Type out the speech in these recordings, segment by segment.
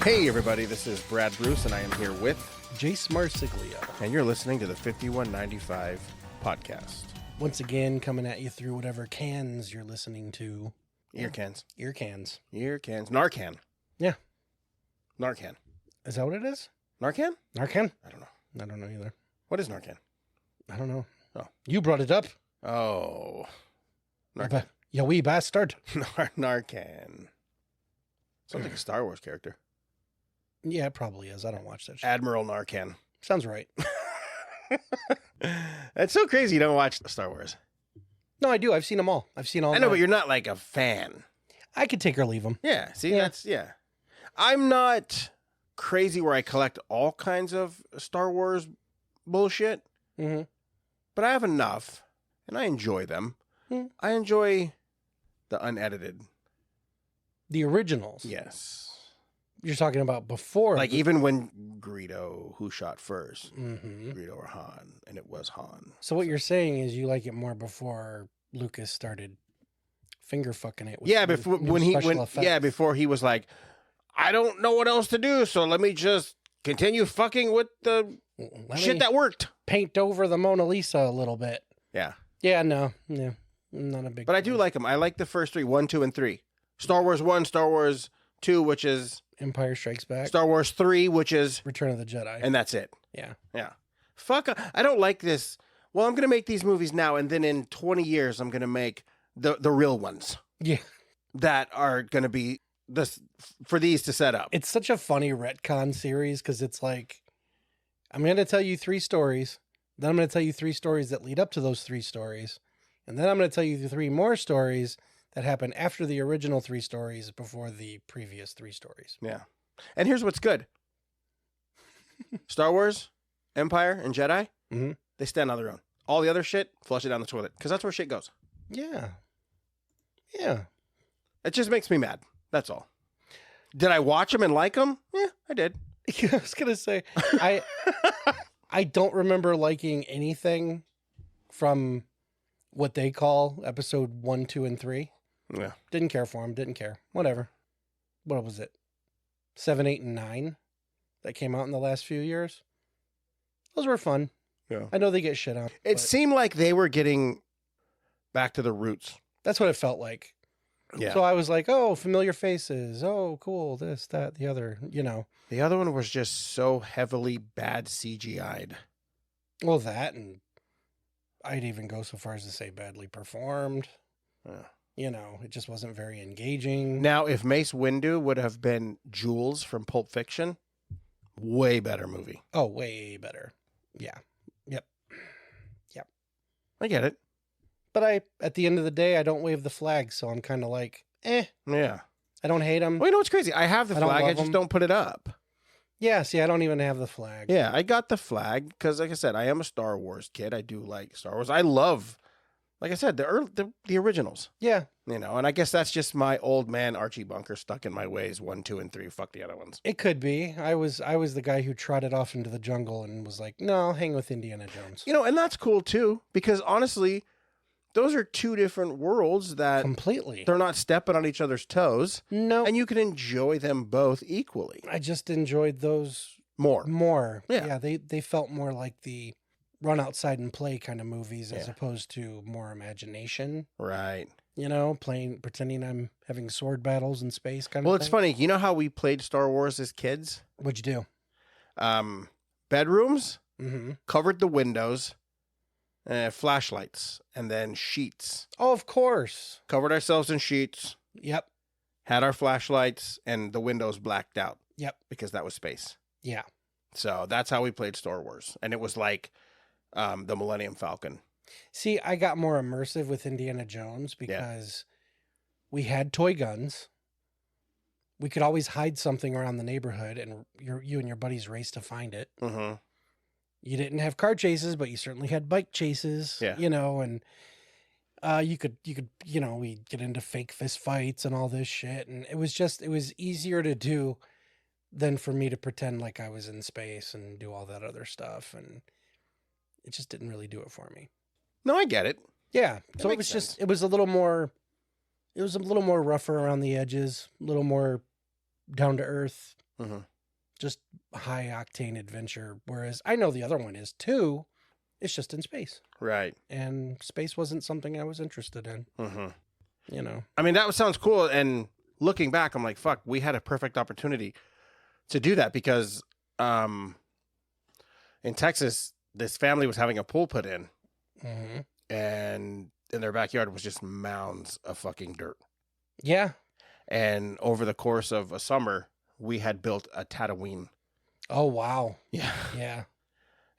Hey everybody, this is Brad Bruce and I am here with Jace Marsiglia. and you're listening to the 5195 podcast. Once again, coming at you through whatever cans you're listening to. Ear cans. Ear cans. Ear cans. Narcan. Yeah. Narcan. Is that what it is? Narcan? Narcan? I don't know. I don't know either. What is Narcan? I don't know. Oh. You brought it up. Oh. Narcan. You wee bastard. Narcan. Sounds like a Star Wars character. Yeah, it probably is. I don't watch that shit. Admiral Narcan. Sounds right. It's so crazy you don't watch Star Wars. No, I do. I've seen them all. I've seen all. I know, but you're not like a fan. I could take or leave them. Yeah. See, Yeah. yeah. I'm not crazy where I collect all kinds of Star Wars bullshit, Mm-hmm. but I have enough, and I enjoy them. Hmm. I enjoy the unedited. The originals. Yes. You're talking about before. Like even when Greedo, who shot first, Mm-hmm. Greedo or Han, and it was Han. So what you're saying is you like it more before Lucas started finger fucking it. With Yeah, new- before new when he special when effects. before he was like, I don't know what else to do, so let me just continue fucking with the Let shit me that worked. paint over the Mona Lisa a little bit. Yeah. Yeah, no, yeah, I'm not a big. But I do like them. I like the first three, 1, 2, and 3. Star Wars 1, Star Wars 2, which is Empire Strikes Back, Star Wars 3, which is, Return of the Jedi. and that's it. Yeah, Yeah. Fuck, I don't like this. Well, I'm going to make these movies now, and then in 20 years, I'm going to make the real ones yeah. that are going to be for these to set up. It's such a funny retcon series because it's like, I'm going to tell you 3 stories, then I'm going to tell you 3 stories that lead up to those 3 stories, and then I'm going to tell you the 3 more stories that happen after the original 3 stories before the previous 3 stories. Yeah. And here's what's good. Star Wars, Empire, and Jedi, Mhm. they stand on their own. All the other shit, flush it down the toilet, because that's where shit goes. Yeah. Yeah. It just makes me mad. That's all. Did I watch them and like them? Yeah, I did. I was going to say, I don't remember liking anything from what they call episode 1, 2, and 3. Yeah. Didn't care for them. Didn't care. Whatever. What was it? 7, 8, and 9 that came out in the last few years. Those were fun. Yeah. I know they get shit on. It but seemed like they were getting back to the roots. that's what it felt like. Yeah. So I was like, oh, familiar faces. Oh, cool. This, that, the other, The other one was just so heavily bad CGI'd. Well, that, and I'd even go so far as to say badly performed. Yeah. It just wasn't very engaging. Now, if Mace Windu would have been Jules from Pulp Fiction, way better movie. Oh, way better. Yeah. Yep. I get it. But at the end of the day, I don't wave the flag, so I'm kind of like, Yeah. I don't hate them. Well, you know what's crazy? I have the I don't flag. I love just 'em. don't put it up. Yeah, see, I don't even have the flag. Yeah, I got the flag because, like I said, I am a Star Wars kid. I do like Star Wars. I love, like I said, the originals. Yeah, And I guess that's just my old man Archie Bunker stuck in my ways. 1, 2, and 3. Fuck the other ones. it could be. I was the guy who trotted off into the jungle and was like, no, I'll hang with Indiana Jones. And that's cool too because honestly, those are 2 different worlds that Completely. they're not stepping on each other's toes, No, and you can enjoy them both equally. I just enjoyed those More. more. Yeah. They felt more like the run outside and play kind of movies as Yeah. opposed to more imagination. Right. Pretending I'm having sword battles in space kind Well, of it's thing. funny. You know how we played Star Wars as kids? What'd you Bedrooms, do? Mm-hmm. covered the windows, flashlights, and then sheets. Oh, of course. Covered ourselves in sheets, Yep. had our flashlights, and the windows blacked out. Yep. Because that was space. Yeah. So that's how we played Star Wars. And it was like the Millennium Falcon. See, I got more immersive with Indiana Jones because we had toy guns. We could always hide something around the neighborhood, and you and your buddies race to find it. Mm-hmm. You didn't have car chases, but you certainly had bike chases. Yeah. And you could we'd get into fake fist fights and all this shit, and it was easier to do than for me to pretend like I was in space and do all that other stuff, and it just didn't really do it for me. No, I get it. Yeah. That So it makes was sense. it was a little more rougher around the edges, a little more down to earth. Mhm. Just high octane adventure. Whereas I know the other one is too. It's just in space. Right. And space wasn't something I was interested in. Mhm. You know. I mean, that sounds cool. And looking back, I'm like, fuck, we had a perfect opportunity to do that because in Texas, this family was having a pool put in, Mm-hmm. and in their backyard was just mounds of fucking dirt. Yeah. And over the course of a summer, we had built a Tatooine. Oh, wow. Yeah. Yeah.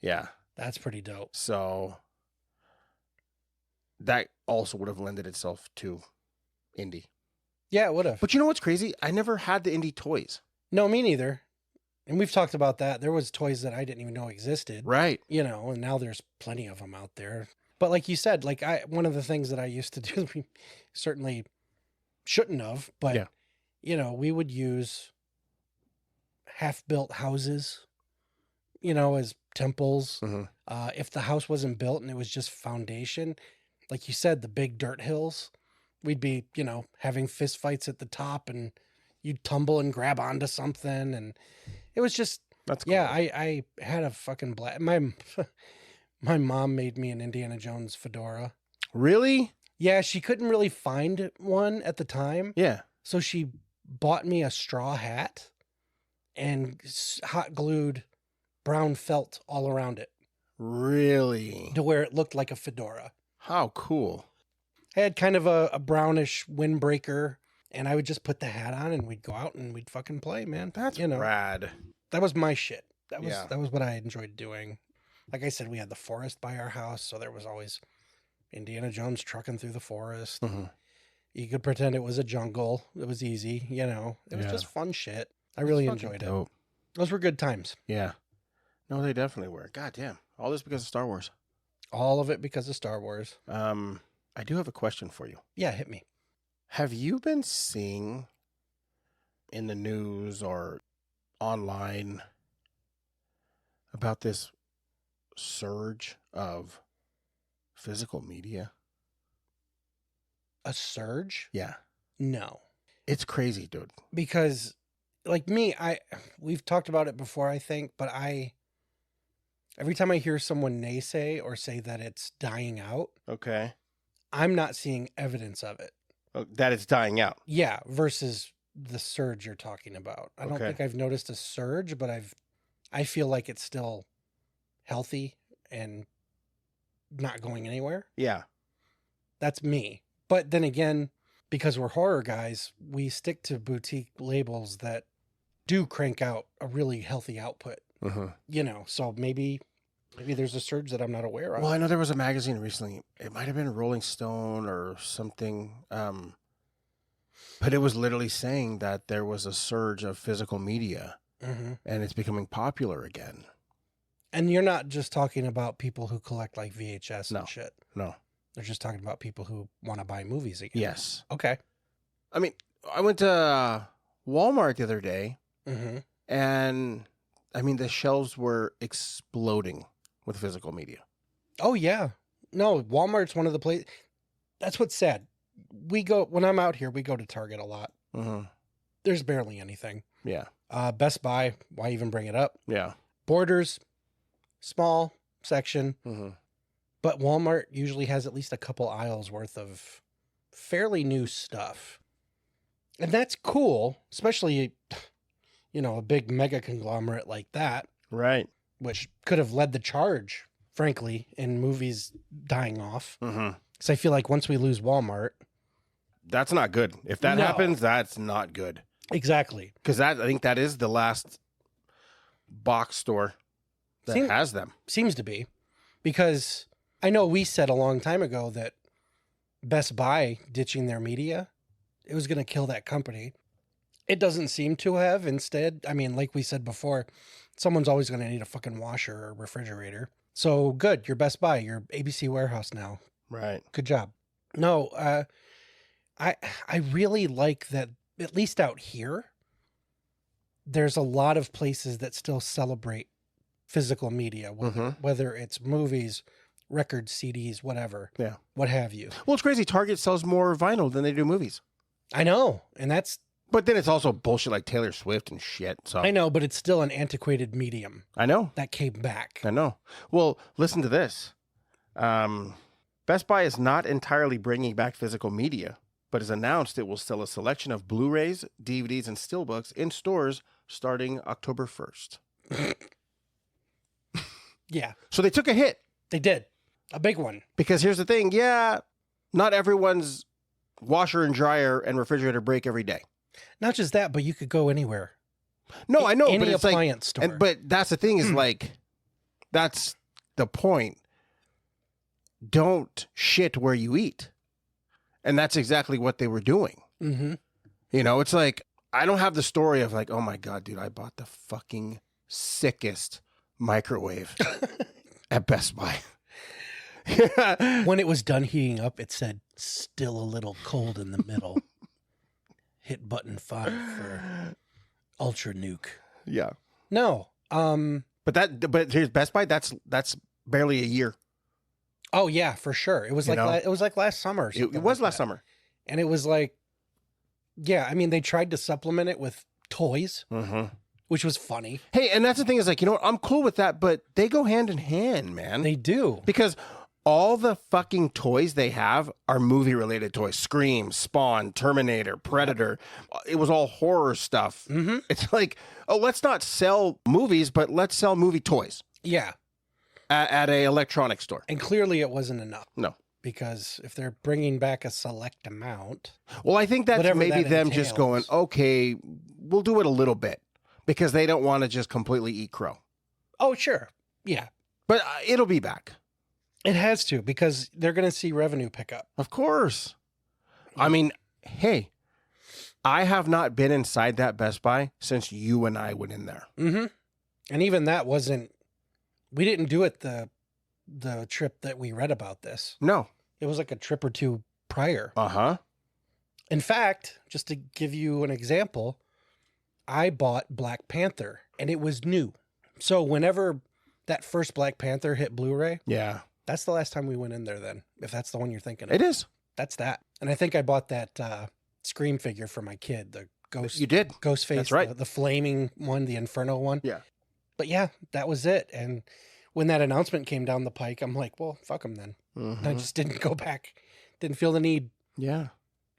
Yeah. That's pretty dope. So that also would have lended itself to Indy. Yeah, it would have. But you know what's crazy? I never had the Indy toys. No, me neither. And we've talked about that. There was toys that I didn't even know existed. Right. You know, and now there's plenty of them out there. But like you said, like one of the things that I used to do, we certainly shouldn't have, but Yeah. you know, we would use half-built houses, you know, as temples. Mhm. If the house wasn't built and it was just foundation, like you said, the big dirt hills, we'd be, you know, having fist fights at the top, and you'd tumble and grab onto something, and it was just, That's cool. yeah, I had a fucking blast. My mom made me an Indiana Jones fedora. Really? Yeah, she couldn't really find one at the time. Yeah. So she bought me a straw hat and hot glued brown felt all around it Really? to where it looked like a fedora. How cool. I had kind of a brownish windbreaker, and I would just put the hat on and we'd go out and we'd fucking play, man. That's you know, rad. that was my shit. Yeah. That was what I enjoyed doing. Like I said, we had the forest by our house, so there was always Indiana Jones trucking through the forest. Mhm. You could pretend it was a jungle. It was easy, you know. It was Yeah. just fun shit. I really That's fucking enjoyed it. dope. Those were good times. Yeah. No, they definitely were. God damn. All this because of Star Wars. All of it because of Star Wars. I do have a question for you. Yeah, hit me. Have you been seeing in the news or online about this surge of physical media? A surge? Yeah. No. It's crazy, dude. Because like me, we've talked about it before, I think, but every time I hear someone naysay or say that it's dying out, Okay. I'm not seeing evidence of it. Oh, that it's dying out. Yeah, versus the surge you're talking about. I don't Okay. think I've noticed a surge, but I feel like it's still healthy and not going anywhere. Yeah. That's me. But then again, because we're horror guys, we stick to boutique labels that do crank out a really healthy output. Mm-hmm. You know, so maybe there's a surge that I'm not aware of. Well, I know there was a magazine recently. It might have been Rolling Stone or something. But it was literally saying that there was a surge of physical media Mm-hmm. and it's becoming popular again. And you're not just talking about people who collect like VHS No. and shit. No. They're just talking about people who want to buy movies again. Yes. Okay. I mean, I went to Walmart the other day Mm-hmm. and I mean, the shelves were exploding with physical media. Oh, yeah. No, Walmart's one of the places. That's what's sad. When I'm out here, we go to Target a lot. Mm-hmm. There's barely anything. Yeah. Best Buy, why even bring it up? Yeah. Borders, small section. Mm-hmm. But Walmart usually has at least a couple aisles worth of fairly new stuff. And that's cool, especially, you know, a big mega conglomerate like that, Right. which could have led the charge, frankly, in movies dying off. Mm-hmm. Because I feel like once we lose Walmart. That's not good. If that No. happens, that's not good. Exactly. Because I think that is the last box store that has them. Seems to be. Because I know we said a long time ago that Best Buy ditching their media, it was going to kill that company. It doesn't seem to have. Instead, I mean, like we said before, someone's always going to need a fucking washer or refrigerator. So good, you're Best Buy, you're ABC Warehouse now. Right. Good job. No, I really like that, at least out here, there's a lot of places that still celebrate physical media, whether it's movies, records, CDs, whatever. Yeah. What have you. Well, it's crazy. Target sells more vinyl than they do movies. I know. And that's But then it's also bullshit like Taylor Swift and shit. So I know, but it's still an antiquated medium I know. that came back. I know. Well, listen to this. Best Buy is not entirely bringing back physical media, but has announced it will sell a selection of Blu-rays, DVDs, and steelbooks in stores starting October 1st. Yeah, So they took a hit. they did. A big one. Because here's the thing. Yeah, not everyone's washer and dryer and refrigerator break every day. Not just that, but you could go anywhere. No, I know. Any but it's like, appliance store. but that's the thing is like, that's the point. Don't shit where you eat. And that's exactly what they were doing. Mm-hmm. You know, it's like, I don't have the story of like, oh my God, dude, I bought the fucking sickest microwave at Best Buy. When it was done heating up, it said, still a little cold in the middle. Hit button 5 for Ultra Nuke. Yeah. No. But here's Best Buy, that's barely a year. Oh yeah, for sure. It was You like know? it was like last summer. Or It something was like last that. summer. And it was like, yeah, I mean, they tried to supplement it with toys, Mm-hmm. which was funny. Hey, and that's the thing is like, you know what? I'm cool with that, but they go hand in hand, man. They do. Because all the fucking toys they have are movie related toys. Scream, Spawn, Terminator, Predator. It was all horror stuff. Mm-hmm. It's like, oh, let's not sell movies, but let's sell movie toys Yeah. at a electronics store. And clearly it wasn't enough. No. Because if they're bringing back a select amount, Well, I think that's Whatever maybe that them just going, entails. okay, we'll do it a little bit because they don't want to just completely eat crow. oh, sure. Yeah. But it'll be back. It has to because they're going to see revenue pick up. Of course. I mean, hey, I have not been inside that Best Buy since you and I went in there. Mm-hmm. And even that wasn't, we didn't do it the trip that we read about this. No. It was like a trip or two prior. Uh-huh. In fact, just to give you an example, I bought Black Panther and it was new. So whenever that first Black Panther hit Blu-ray, Yeah. that's the last time we went in there then, if that's the one you're thinking of. It is. That's that. And I think I bought that Scream figure for my kid, the You did. ghost face, That's right. the flaming one, the Inferno one. Yeah. But yeah, that was it. And when that announcement came down the pike, I'm like, well, fuck them then. Mhm. I just didn't go back. Didn't feel the need. Yeah.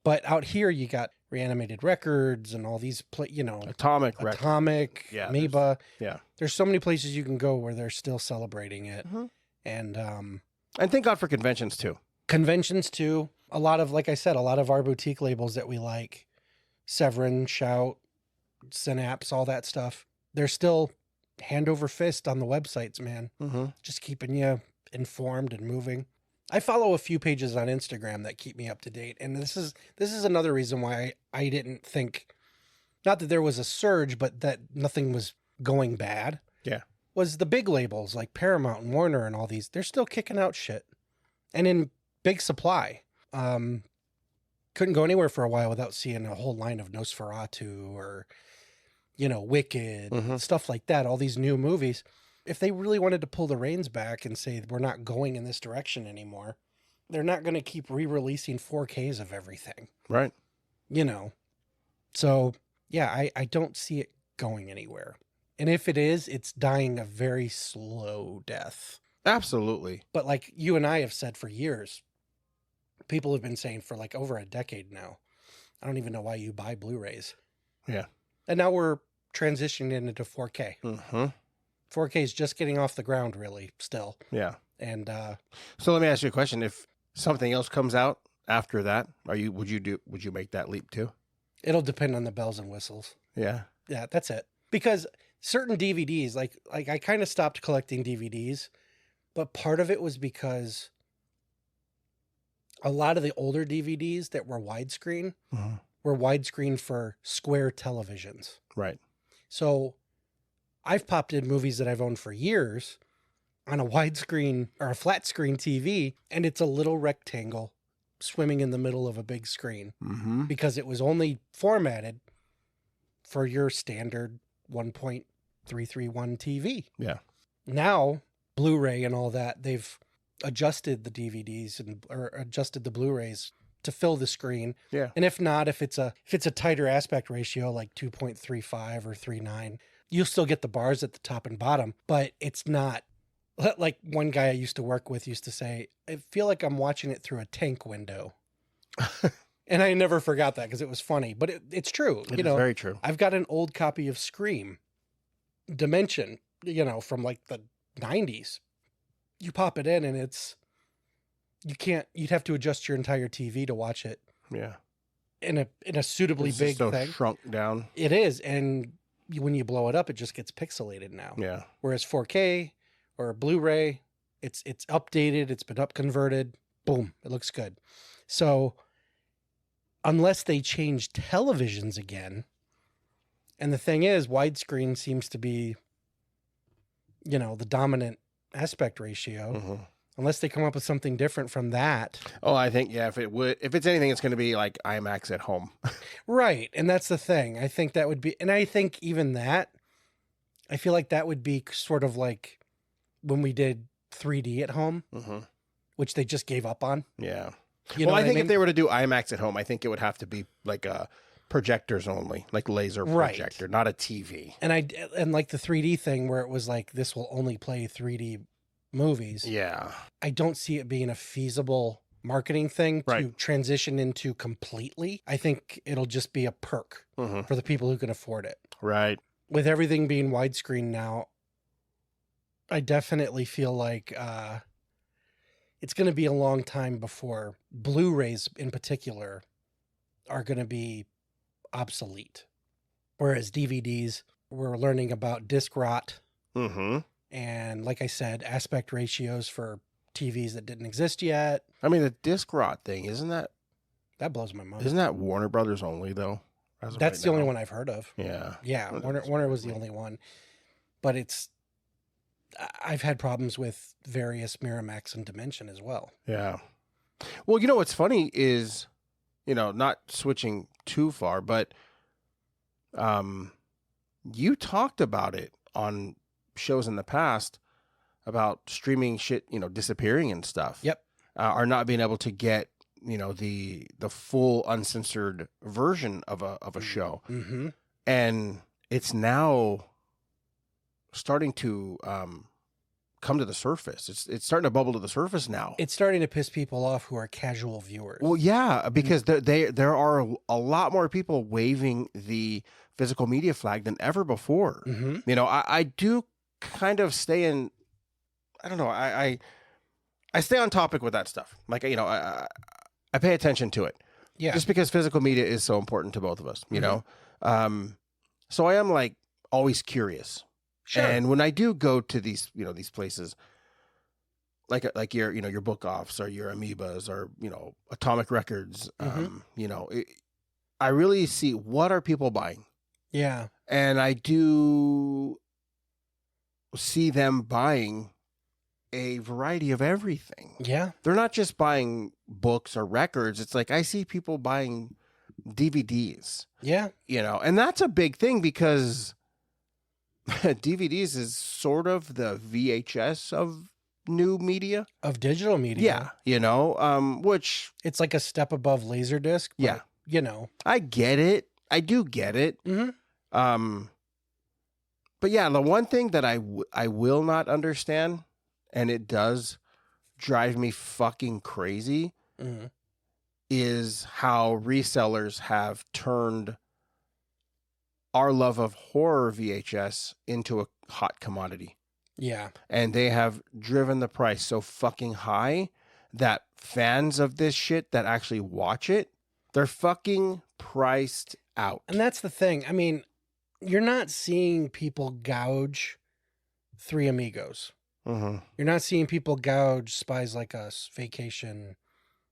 But out here, you got Reanimated Records and all these, Atomic Record. Atomic, Yeah, Amoeba. yeah. There's so many places you can go where they're still celebrating it. Mhm. And And thank God for conventions too. conventions too. A lot of, like I said, a lot of our boutique labels that we like, Severin, Shout, Synapse, all that stuff. They're still hand over fist on the websites, man. Mm-hmm. Just keeping you informed and moving. I follow a few pages on Instagram that keep me up to date, and this is another reason why I didn't think, not that there was a surge, but that nothing was going bad. Yeah. Was the big labels like Paramount and Warner and all these, they're still kicking out shit, and in big supply. Couldn't go anywhere for a while without seeing a whole line of Nosferatu or, Wicked, Mhm. stuff like that. All these new movies. If they really wanted to pull the reins back and say, we're not going in this direction anymore, they're not going to keep re-releasing 4Ks of everything, Right. So yeah, I don't see it going anywhere. And if it is, it's dying a very slow death. Absolutely. But like you and I have said for years, people have been saying for like over a decade now, I don't even know why you buy Blu-rays. Yeah. And now we're transitioning into 4K. Mm-hmm. 4K is just getting off the ground, really, still. Yeah. And So let me ask you a question. If something else comes out after that, would you make that leap too? it'll depend on the bells and whistles. Yeah. Yeah, that's it. Because certain DVDs, like I kind of stopped collecting DVDs, but part of it was because a lot of the older DVDs that were widescreen Mhm. were widescreen for square televisions. Right. So I've popped in movies that I've owned for years on a widescreen or a flat screen TV, and it's a little rectangle swimming in the middle of a big screen Mm-hmm. because it was only formatted for your standard 1.331 TV. Yeah. Now, Blu-ray and all that, they've adjusted the DVDs or adjusted the Blu-rays to fill the screen. Yeah. And if not, if it's a tighter aspect ratio like 2.35 or 3.9, you'll still get the bars at the top and bottom, but it's not like one guy I used to work with used to say, I feel like I'm watching it through a tank window. And I never forgot that because it was funny, but it's true. It is very true. I've got an old copy of Scream Dimension, from like the 90s. You pop it in and you'd have to adjust your entire TV to watch it. Yeah. In a suitably It's big so thing. shrunk down. It is. And when you blow it up, it just gets pixelated now. Yeah. Whereas 4K or Blu-ray, it's updated, it's been up converted, boom, it looks good. So unless they change televisions again, and the thing is, widescreen seems to be, the dominant aspect ratio. Mm-hmm. Unless they come up with something different from that. Oh, I think, if it's anything, it's going to be like IMAX at home. Right. And that's the thing. I think that would be, and I think even that, I feel like that would be sort of like when we did 3D at home, Mm-hmm. which they just gave up on. Yeah. You know I what think mean? if they were to do IMAX at home, I think it would have to be like a projectors only, like laser Right. projector, not a TV. And like the 3D thing where it was like, this will only play 3D movies. Yeah. I don't see it being a feasible marketing thing to Right. transition into completely. I think it'll just be a perk Mm-hmm. for the people who can afford it. Right. With everything being widescreen now, I definitely feel like it's going to be a long time before Blu-rays in particular are going to be obsolete. Whereas DVDs, we're learning about disc rot. Mm-hmm. And like I said, aspect ratios for TVs that didn't exist yet. I mean, the disc rot thing, that blows my mind. isn't that Warner Brothers only though? That's the only one I've heard of. Yeah. Yeah, Well, Warner was the only one. But I've had problems with various Miramax and Dimension as well. Yeah. Well, what's funny is, not switching too far, but you talked about it on shows in the past about streaming shit, disappearing and stuff. Yep. Or not being able to get, the full uncensored version of a show. Mm-hmm. And it's now starting to come to the surface. It's starting to bubble to the surface now. It's starting to piss people off who are casual viewers. Well, yeah, because there are a lot more people waving the physical media flag than ever before. Mm-hmm. I do kind of stay in. I don't know. I stay on topic with that stuff. Like, I pay attention to it. Yeah. Just because physical media is so important to both of us, So I am like always curious. Sure. And when I do go to these, these places, like your, your book offs or your amoebas or, Atomic Records, I really see what are people buying. Yeah. And I do see them buying a variety of everything. Yeah. They're not just buying books or records. It's like I see people buying DVDs. Yeah. And that's a big thing because DVDs is sort of the VHS of new media. Of digital media. Yeah. Which It's like a step above Laserdisc. But, yeah. I get it. I do get it. Mm-hmm. But yeah, the one thing that I will not understand, and it does drive me fucking crazy, Mm-hmm. is how resellers have turned our love of horror VHS into a hot commodity. Yeah. And they have driven the price so fucking high that fans of this shit that actually watch it, they're fucking priced out. And that's the thing. I mean, you're not seeing people gouge Three Amigos. Mm-hmm. You're not seeing people gouge Spies Like Us, Vacation,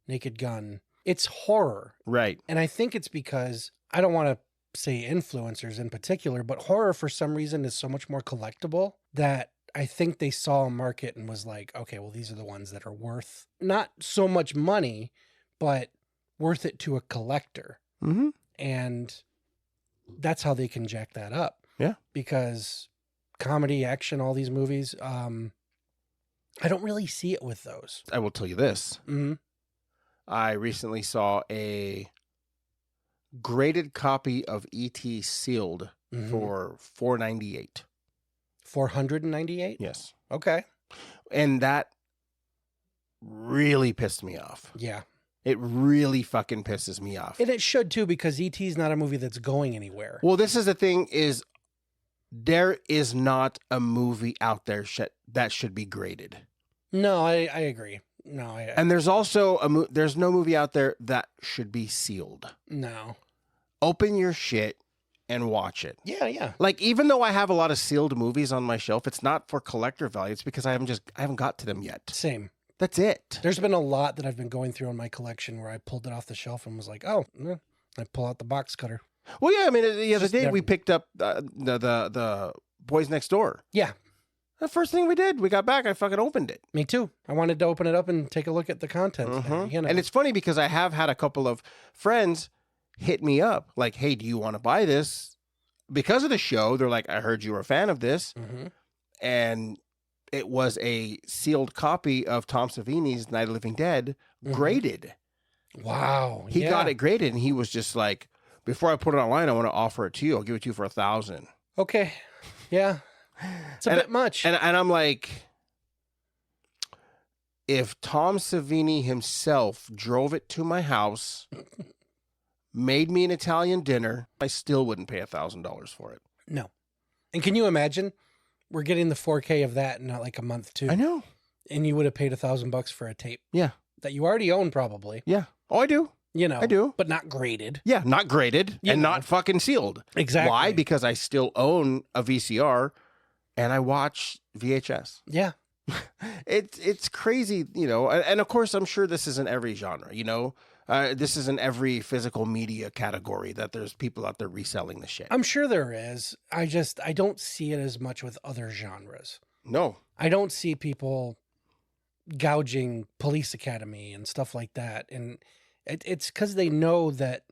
Naked Gun. It's horror. Right. And I think it's because, I don't want to say influencers in particular, but horror for some reason is so much more collectible that I think they saw a market and was like, okay, well, these are the ones that are worth not so much money, but worth it to a collector. Mm-hmm. And that's how they can jack that up. Yeah. Because comedy, action, all these movies, I don't really see it with those. I will tell you this. Mm-hmm. I recently saw a graded copy of E.T. sealed for $4.98. 498? Yes. Okay. And that really pissed me off. Yeah. It really fucking pisses me off. And it should too, because E.T. is not a movie that's going anywhere. Well, this is the thing is there is not a movie out there that should be graded. No, I agree. No, and there's also there's no movie out there that should be sealed. No. Open your shit and watch it. Yeah, yeah. Like, even though I have a lot of sealed movies on my shelf, it's not for collector value. It's because I haven't got to them yet. Same. That's it. There's been a lot that I've been going through in my collection where I pulled it off the shelf and was like, oh, I pull out the box cutter. Well, yeah, I mean, the other day we picked up the Boys Next Door. Yeah. The first thing we did, we got back, I fucking opened it. Me too. I wanted to open it up and take a look at the contents. Mm-hmm. And it's funny because I have had a couple of friends hit me up like, hey, do you want to buy this? Because of the show, they're like, I heard you were a fan of this. Mm-hmm. And it was a sealed copy of Tom Savini's Night of the Living Dead, graded. Wow. He got it graded, and he was just like, before I put it online, I want to offer it to you. I'll give it to you for $1,000. Okay. Yeah. It's a bit much. And I'm like, if Tom Savini himself drove it to my house, made me an Italian dinner, I still wouldn't pay $1,000 for it. No. And can you imagine? We're getting the 4K of that in like a month too. I know. And you would have paid $1,000 for a tape. Yeah. That you already own probably. Yeah. Oh, I do. You know. I do. But not graded. Yeah, not graded and not fucking sealed. Exactly. Why? Because I still own a VCR and I watch VHS. Yeah. It's crazy, you know. And of course, I'm sure this isn't every genre, you know. This isn't every physical media category that there's people out there reselling the shit. I'm sure there is. I don't see it as much with other genres. No. I don't see people gouging Police Academy and stuff like that. And it's because they know that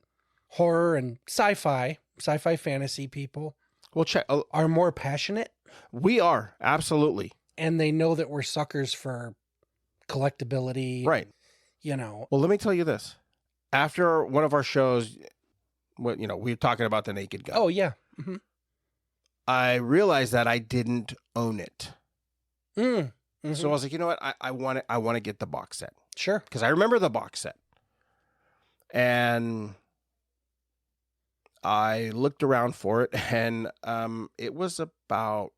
horror and sci-fi fantasy people are more passionate. We are, absolutely. And they know that we're suckers for collectability. Right. You know. Well, let me tell you this. After one of our shows, we were talking about the Naked Gun. Oh, yeah. Mm-hmm. I realized that I didn't own it. Mm-hmm. So I was like, you know what? I want to get the box set. Sure. Because I remember the box set. And I looked around for it, and it was about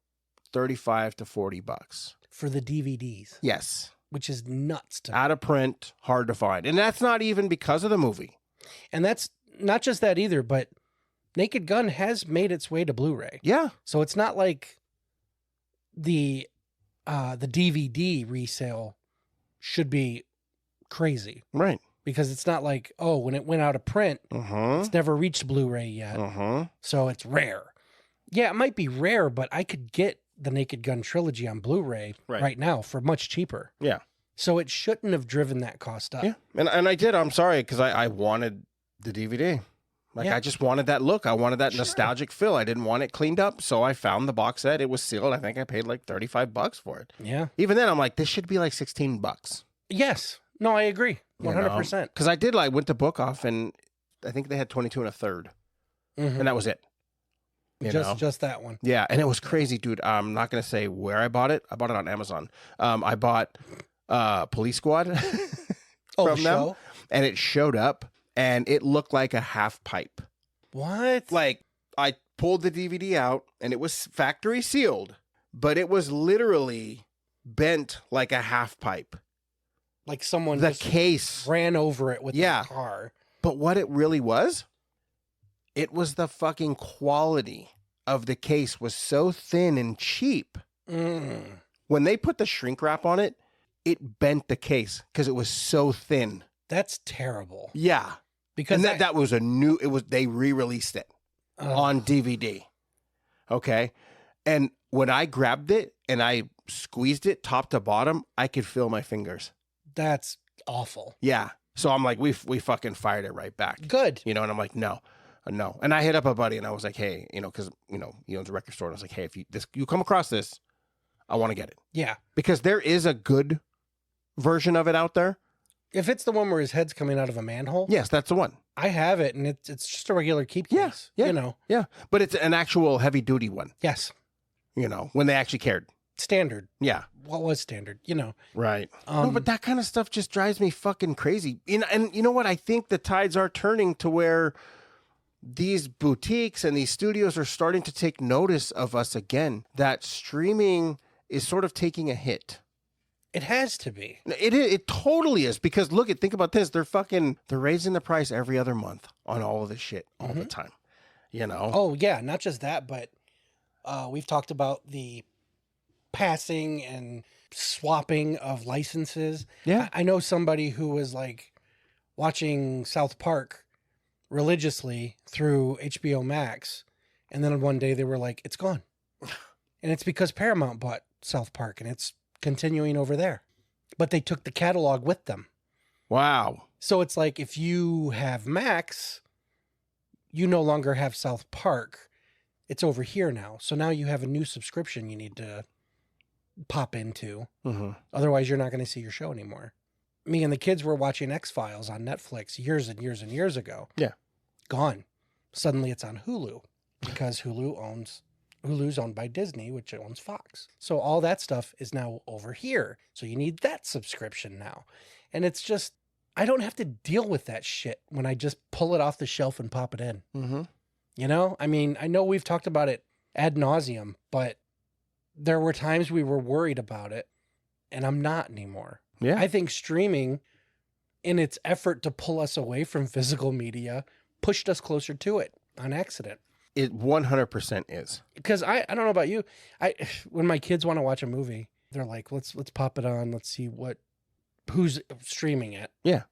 $35 to $40 for the DVDs. Yes. Which is nuts to me. Out of print, hard to find. And that's not even because of the movie. And that's not just that either, but Naked Gun has made its way to Blu-ray. Yeah. So it's not like the DVD resale should be crazy. Right. Because it's not like, oh, when it went out of print, it's never reached Blu-ray yet. So it's rare. Yeah, it might be rare, but I could get the Naked Gun trilogy on Blu-ray right now for much cheaper. Yeah. So it shouldn't have driven that cost up. Yeah. And I did. I'm sorry, because I wanted the DVD. Like, I just wanted that look. I wanted that nostalgic feel. I didn't want it cleaned up. So I found the box set. It was sealed. I think I paid like $35 for it. Yeah. Even then, I'm like, this should be like $16. Yes. No, I agree. 100%. Because I went to Book Off, and I think they had 22 1/3. And that was it. Just that one. Yeah. And it was crazy, dude. I'm not going to say where I bought it. I bought it on Amazon. I bought Police Squad from them. And it showed up, and it looked like a half pipe. What? Like, I pulled the DVD out, and it was factory sealed, but it was literally bent like a half pipe. Like someone the case ran over it with the car. But what it really was, it was the fucking quality of the case was so thin and cheap. When they put the shrink wrap on it, it bent the case because it was so thin. That's terrible. Yeah. Because that was they re-released it on DVD. Okay. And when I grabbed it and I squeezed it top to bottom, I could feel my fingers. That's awful. Yeah. So I'm like, we fucking fired it right back. Good. And I'm like, no. And I hit up a buddy, and I was like, hey, because, he owns a record store. And I was like, hey, if you come across this, I want to get it. Yeah. Because there is a good version of it out there. If it's the one where his head's coming out of a manhole, Yes, that's the one. I have it, and it's just a regular keep case. Yeah, You know. Yeah, but it's an actual heavy-duty one, Yes. you know, when they actually cared. Standard. Yeah. What was standard? You know. Right. No, but that kind of stuff just drives me fucking crazy. And you know what? I think the tides are turning to where these boutiques and these studios are starting to take notice of us again, that streaming is sort of taking a hit. It has to be. It totally is, because think about this. They're raising the price every other month on all of this shit all the time, you know? Oh, yeah. Not just that, but we've talked about the passing and swapping of licenses. Yeah. I know somebody who was like watching South Park religiously through HBO Max, and then one day they were like, it's gone. And it's because Paramount bought South Park, and it's continuing over there. But they took the catalog with them. Wow. So it's like, if you have Max, you no longer have South Park. It's over here now. So now you have a new subscription you need to pop into. Mm-hmm. Otherwise, you're not going to see your show anymore. Me and the kids were watching X-Files on Netflix years and years and years ago. Yeah. Gone. Suddenly it's on Hulu, because Hulu's owned by Disney, which owns Fox. So all that stuff is now over here. So you need that subscription now. And it's just, I don't have to deal with that shit when I just pull it off the shelf and pop it in. Mm-hmm. You know, I mean, I know we've talked about it ad nauseum, but there were times we were worried about it, and I'm not anymore. Yeah. I think streaming, in its effort to pull us away from physical media, pushed us closer to it on accident. It 100% is. Because I don't know about you, when my kids want to watch a movie, they're like, let's pop it on, let's see who's streaming it. Yeah.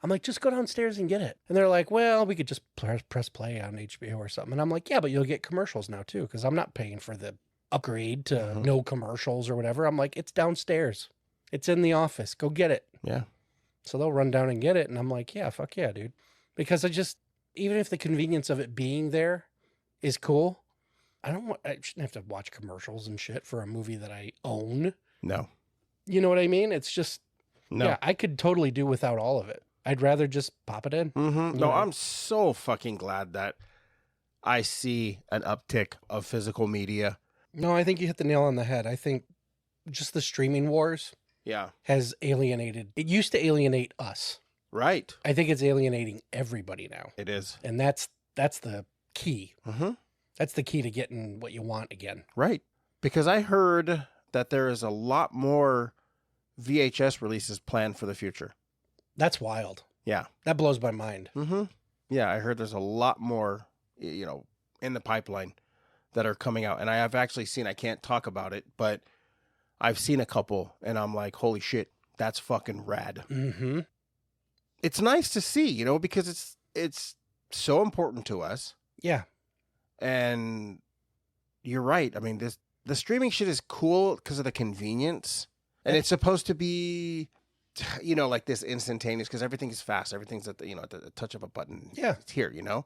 I'm like, just go downstairs and get it. And they're like, well, we could just press play on HBO or something. And I'm like, yeah, but you'll get commercials now too, because I'm not paying for the upgrade to no commercials or whatever. I'm like, it's downstairs. It's in the office. Go get it. Yeah. So they'll run down and get it. And I'm like, yeah, fuck yeah, dude. Because even if the convenience of it being there is cool, I shouldn't have to watch commercials and shit for a movie that I own. No. You know what I mean? It's just, No. yeah, I could totally do without all of it. I'd rather just pop it in. Mm-hmm. No, I'm so fucking glad that I see an uptick of physical media. No, I think you hit the nail on the head. I think just the streaming wars has alienated. It used to alienate us. Right. I think it's alienating everybody now. It is. And that's the key. Mm-hmm. That's the key to getting what you want again. Right. Because I heard that there is a lot more VHS releases planned for the future. That's wild. Yeah. That blows my mind. Mm-hmm. Yeah, I heard there's a lot more, in the pipeline that are coming out. And I have actually seen, I can't talk about it, but I've seen a couple, and I'm like, holy shit, that's fucking rad. Mm-hmm. It's nice to see, because it's so important to us. Yeah. And you're right. I mean, the streaming shit is cool because of the convenience. And it's supposed to be, like this instantaneous, because everything is fast. Everything's at the touch of a button. Yeah. It's here, That's cool.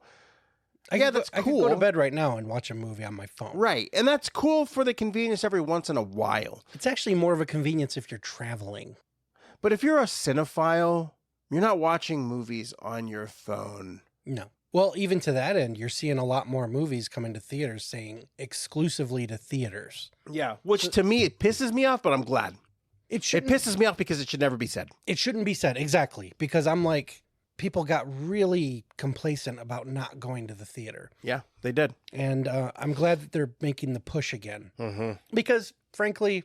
I could go to cool. bed right now and watch a movie on my phone. Right. And that's cool for the convenience every once in a while. It's actually more of a convenience if you're traveling. But if you're a cinephile, you're not watching movies on your phone. No. Well, even to that end, you're seeing a lot more movies come into theaters saying exclusively to theaters. Yeah. Which to me, it pisses me off, but I'm glad. It shouldn't- pisses me off because it should never be said. It shouldn't be said. Exactly. Because I'm like, people got really complacent about not going to the theater. Yeah, they did. And I'm glad that they're making the push again. Mm-hmm. Because, frankly,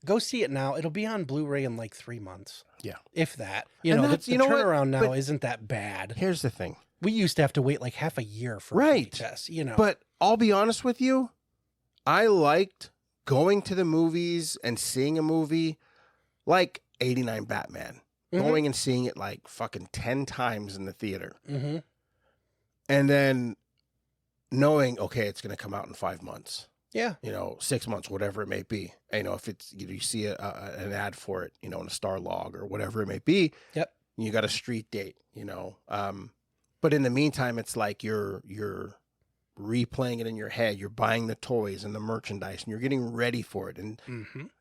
go see it now. It'll be on Blu-ray in like 3 months. Yeah. If that. The turnaround now isn't that bad. Here's the thing. We used to have to wait like half a year for VHS, But I'll be honest with you. I liked going to the movies and seeing a movie like 89 Batman. Mm-hmm. Going and seeing it like fucking 10 times in the theater. Mm-hmm. And then knowing, okay, it's going to come out in 5 months. Yeah. 6 months, whatever it may be. If it's, you see an ad for it, in a Star Log or whatever it may be. Yep. You got a street date, But in the meantime, it's like you're replaying it in your head. You're buying the toys and the merchandise, and you're getting ready for it. And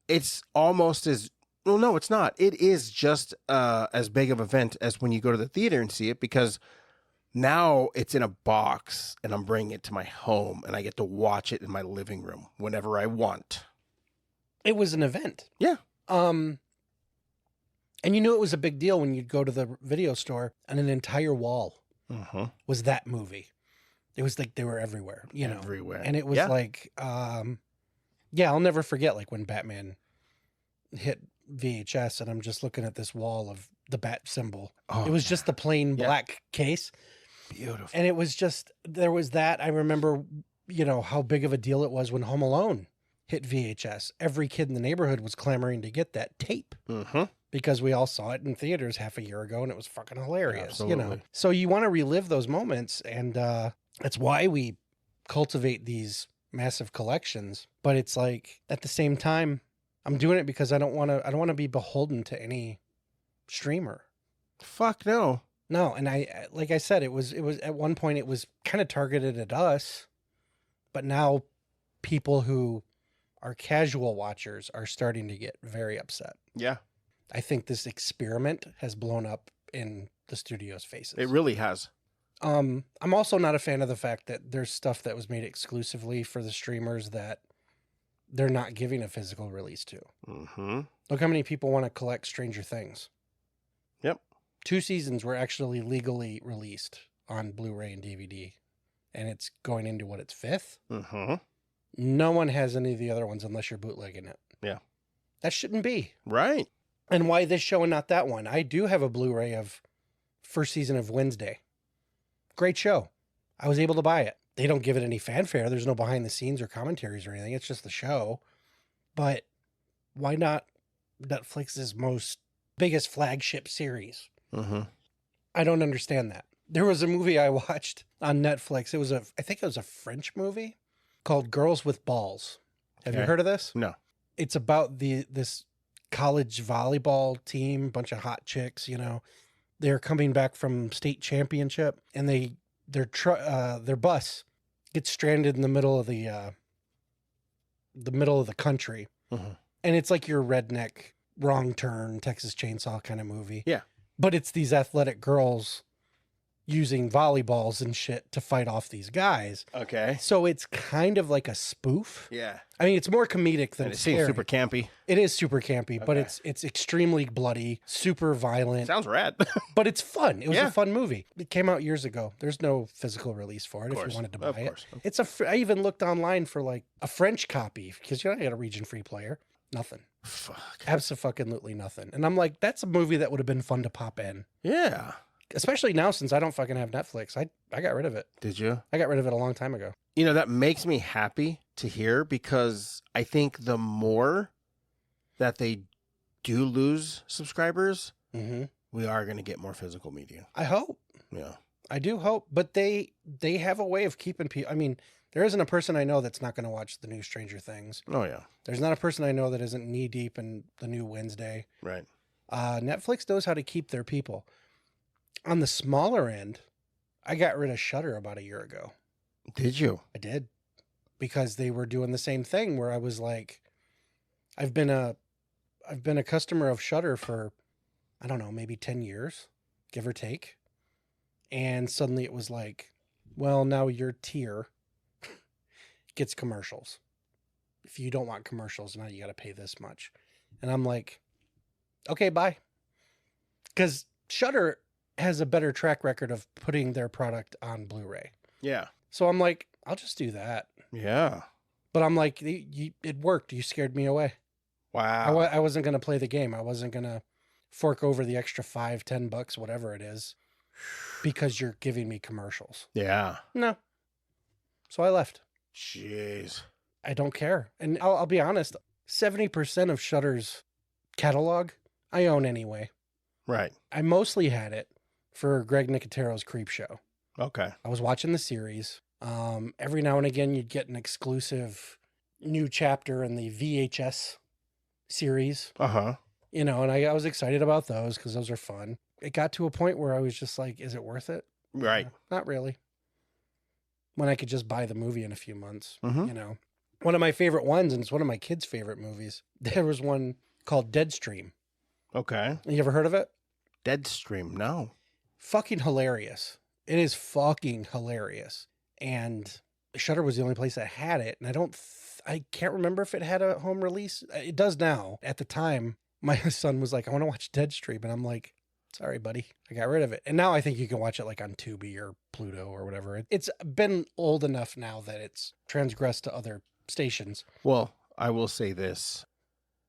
it's almost as Well, no, it's not. It is just as big of an event as when you go to the theater and see it, because now it's in a box and I'm bringing it to my home and I get to watch it in my living room whenever I want. It was an event. Yeah. And you knew it was a big deal when you'd go to the video store and an entire wall was that movie. It was like they were everywhere, you know. Everywhere. And it was like, yeah, I'll never forget like when Batman hit VHS and I'm just looking at this wall of the bat symbol. Oh, it was just the plain black case. Beautiful. And it was just, there was that. I remember, you know, how big of a deal it was when Home Alone hit VHS. Every kid in the neighborhood was clamoring to get that tape because we all saw it in theaters half a year ago and it was fucking hilarious. Absolutely. You know, so you want to relive those moments, and that's why we cultivate these massive collections. But it's like, at the same time, I'm doing it because I don't want to be beholden to any streamer. Fuck no. No, and I, like I said, it was at one point it was kind of targeted at us, but now people who are casual watchers are starting to get very upset. Yeah. I think this experiment has blown up in the studio's faces. It really has. I'm also not a fan of the fact that there's stuff that was made exclusively for the streamers that they're not giving a physical release to. Look how many people want to collect Stranger Things. Yep. 2 seasons were actually legally released on Blu-ray and DVD, and it's going into what, its 5th? No one has any of the other ones unless you're bootlegging it. Yeah. That shouldn't be. Right. And why this show and not that one? I do have a Blu-ray of first season of Wednesday. Great show. I was able to buy it. They don't give it any fanfare. There's no behind the scenes or commentaries or anything. It's just the show. But why not Netflix's biggest flagship series? I don't understand that. There was a movie I watched on Netflix. I think it was a French movie called Girls with Balls. Have you heard of this? No. It's about this college volleyball team, bunch of hot chicks, you know. They're coming back from state championship, and their bus gets stranded in the middle of the country. And it's like your redneck Wrong Turn, Texas Chainsaw kind of movie. Yeah. But it's these athletic girls using volleyballs and shit to fight off these guys. Okay. So it's kind of like a spoof. Yeah. I mean, it's more comedic than And it seems scary. super campy. It is super campy, but Okay. it's extremely bloody, super violent. Sounds rad. But it's fun. It was Yeah. a fun movie. It came out years ago. There's no physical release for it if you wanted to buy Of it. course. It's I even looked online for like a French copy because you know I got a region-free player. Nothing. Fuck. Absolutely nothing. And I'm like, that's a movie that would have been fun to pop in. Yeah. Especially now since I don't fucking have Netflix. I got rid of it. Did you? I got rid of it a long time ago. You know, that makes me happy to hear, because I think the more that they do lose subscribers, we are going to get more physical media. I hope. Yeah. I do hope. But they have a way of keeping people. I mean, there isn't a person I know that's not going to watch the new Stranger Things. Oh, yeah. There's not a person I know that isn't knee deep in the new Wednesday. Right. Netflix knows how to keep their people. On the smaller end, I got rid of Shudder about a year ago. Did you? I did. Because they were doing the same thing where I was like, I've been a customer of Shudder for, I don't know, maybe 10 years, give or take. And suddenly it was like, well, now your tier gets commercials. If you don't want commercials, now you got to pay this much. And I'm like, okay, bye. Because Shudder has a better track record of putting their product on Blu-ray. Yeah. So I'm like, I'll just do that. Yeah. But I'm like, it worked. You scared me away. Wow. I wasn't going to play the game. I wasn't going to fork over the extra $5-10, whatever it is, because you're giving me commercials. Yeah. No. So I left. Jeez. I don't care. And I'll be honest, 70% of Shudder's catalog I own anyway. Right. I mostly had it for Greg Nicotero's Creep Show. Okay. I was watching the series. Every now and again, you'd get an exclusive new chapter in the VHS series. You know, and I was excited about those because those are fun. It got to a point where I was just like, is it worth it? Right. Not really. When I could just buy the movie in a few months, you know. One of my favorite ones, and it's one of my kids' favorite movies. There was one called Deadstream. Okay. You ever heard of it? Deadstream, no. Fucking hilarious. It is fucking hilarious. And Shudder was the only place that had it. And I can't remember if it had a home release. It does now. At the time, my son was like, I want to watch Deadstream. And I'm like, sorry, buddy. I got rid of it. And now I think you can watch it like on Tubi or Pluto or whatever. It's been old enough now that it's transgressed to other stations. Well, I will say this.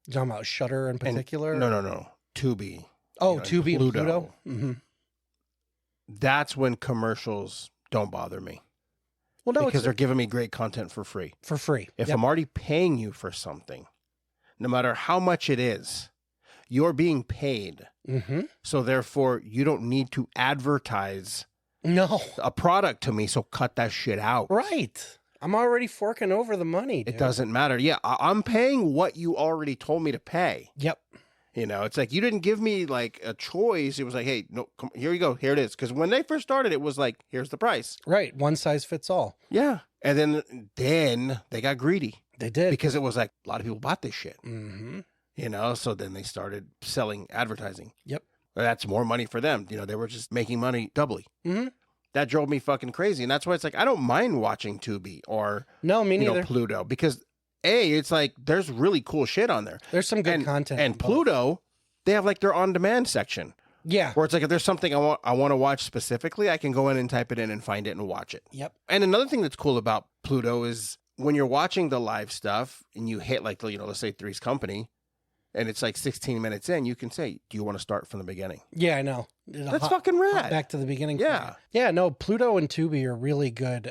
You talking about Shudder in particular? No. Tubi. Oh, you know, Tubi and Pluto? Mm-hmm. That's when commercials don't bother me. Well, no, because they're giving me great content for free. For free. If I'm already paying you for something, no matter how much it is, you're being paid. Mm-hmm. So therefore, you don't need to advertise a product to me. So cut that shit out. Right. I'm already forking over the money, dude. It doesn't matter. Yeah, I'm paying what you already told me to pay. Yep. You know, it's like you didn't give me like a choice. It was like, hey, no, come, here you go. Here it is. Because when they first started, it was like, here's the price. Right. One size fits all. Yeah. And then they got greedy. They did. Because it was like a lot of people bought this shit. Mm-hmm. You know, so then they started selling advertising. Yep. That's more money for them. You know, they were just making money doubly. Mm-hmm. That drove me fucking crazy. And that's why it's like, I don't mind watching Tubi or me neither. Pluto. Because it's like, there's really cool shit on there. There's some good content. And Pluto, they have like their on-demand section. Yeah. Where it's like, if there's something I want to watch specifically, I can go in and type it in and find it and watch it. Yep. And another thing that's cool about Pluto is when you're watching the live stuff and you hit like, let's say Three's Company, and it's like 16 minutes in, you can say, do you want to start from the beginning? Yeah, I know. That's fucking rad. Back to the beginning. Yeah. Yeah, no, Pluto and Tubi are really good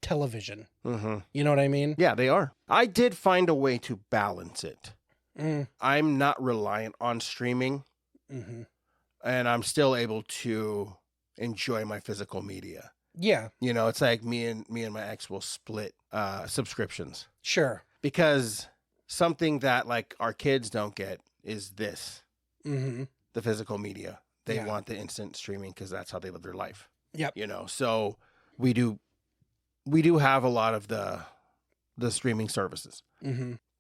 television. Mm-hmm. You know what I mean? Yeah, they are. I did find a way to balance it. I'm not reliant on streaming, and I'm still able to enjoy my physical media. Yeah. You know, it's like me and my ex will split subscriptions. Sure. Because something that like our kids don't get is this, the physical media. They want the instant streaming because that's how they live their life. Yep. You know, so we do have a lot of the streaming services.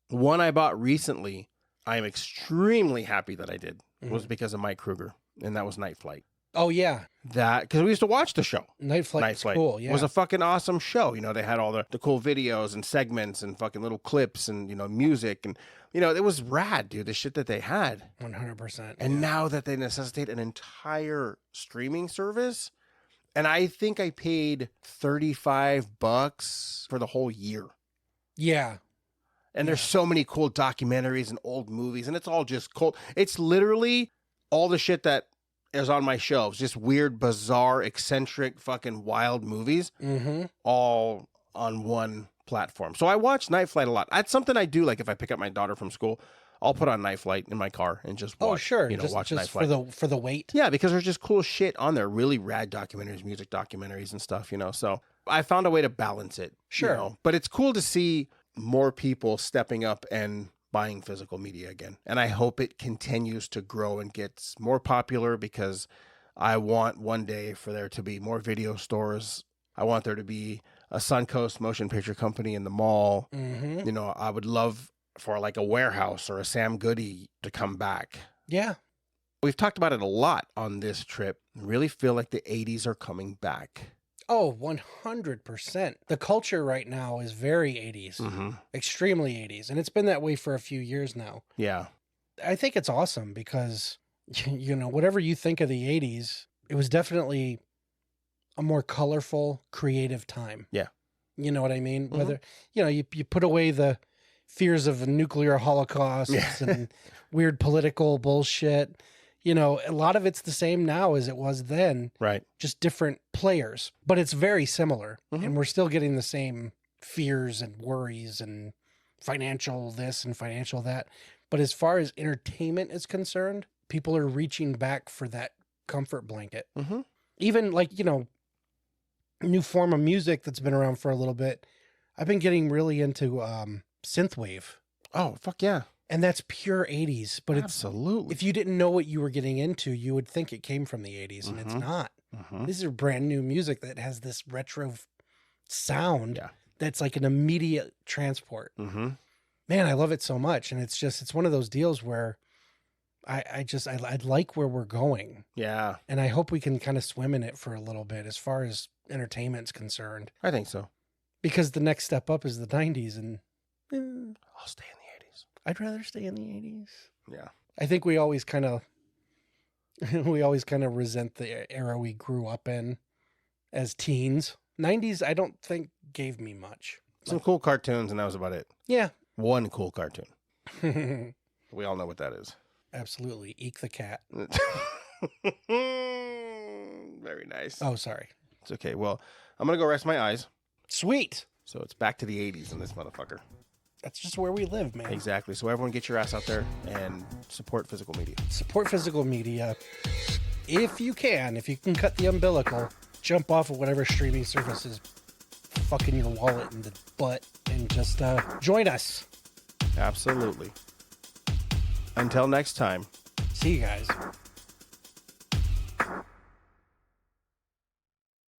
One I bought recently, I am extremely happy that I did, was because of Mike Kruger, and that was Night Flight. Oh, yeah. That, because we used to watch the show. Night Flight was cool, yeah. It was a fucking awesome show. You know, they had all the cool videos and segments and fucking little clips and, music. And, it was rad, dude, the shit that they had. 100%. And now that they necessitate an entire streaming service, and I think I paid $35 for the whole year. Yeah. And there's so many cool documentaries and old movies, and it's all just cool. It's literally all the shit that is on my shelves, just weird, bizarre, eccentric, fucking wild movies, all on one platform. So I watch Night Flight a lot. That's something I do. Like if I pick up my daughter from school, I'll put on Night Flight in my car and just watch. Oh, sure. Watch Night just Flight for the wait. Yeah, because there's just cool shit on there. Really rad documentaries, music documentaries, and stuff. So I found a way to balance it. Sure. But it's cool to see more people stepping up and buying physical media again. And I hope it continues to grow and gets more popular, because I want one day for there to be more video stores. I want there to be a Suncoast Motion Picture Company in the mall. I would love for like a Warehouse or a Sam Goody to come back. Yeah. We've talked about it a lot on this trip. I really feel like the 80s are coming back. Oh, 100%. The culture right now is very 80s, extremely 80s. And it's been that way for a few years now. Yeah. I think it's awesome because, whatever you think of the 80s, it was definitely a more colorful, creative time. Yeah. You know what I mean? Whether, you put away the fears of a nuclear holocaust and weird political bullshit. A lot of it's the same now as it was then. Right. Just different players, but it's very similar. And we're still getting the same fears and worries and financial this and financial that. But as far as entertainment is concerned, people are reaching back for that comfort blanket. Even like, new form of music that's been around for a little bit. I've been getting really into synthwave. Oh, fuck yeah. And that's pure 80s, but absolutely. If you didn't know what you were getting into, you would think it came from the 80s, and it's not. This is brand new music that has this retro sound that's like an immediate transport. man, I love it so much. And it's one of those deals where I like where we're going. Yeah, And I hope we can kind of swim in it for a little bit as far as entertainment's concerned. I think so. Because the next step up is the 90s, and I'll stay in the 80s. I'd rather stay in the 80s. Yeah. I think we always kind of resent the era we grew up in as teens. 90s, I don't think gave me much. Some cool cartoons, and that was about it. Yeah. One cool cartoon. We all know what that is. Absolutely. Eek the cat. Very nice. Oh, sorry. It's okay. Well, I'm going to go rest my eyes. Sweet. So it's back to the 80s in this motherfucker. That's just where we live, man. Exactly. So everyone get your ass out there and support physical media. Support physical media. If you can cut the umbilical, jump off of whatever streaming service is fucking your wallet in the butt and just join us. Absolutely. Until next time. See you guys.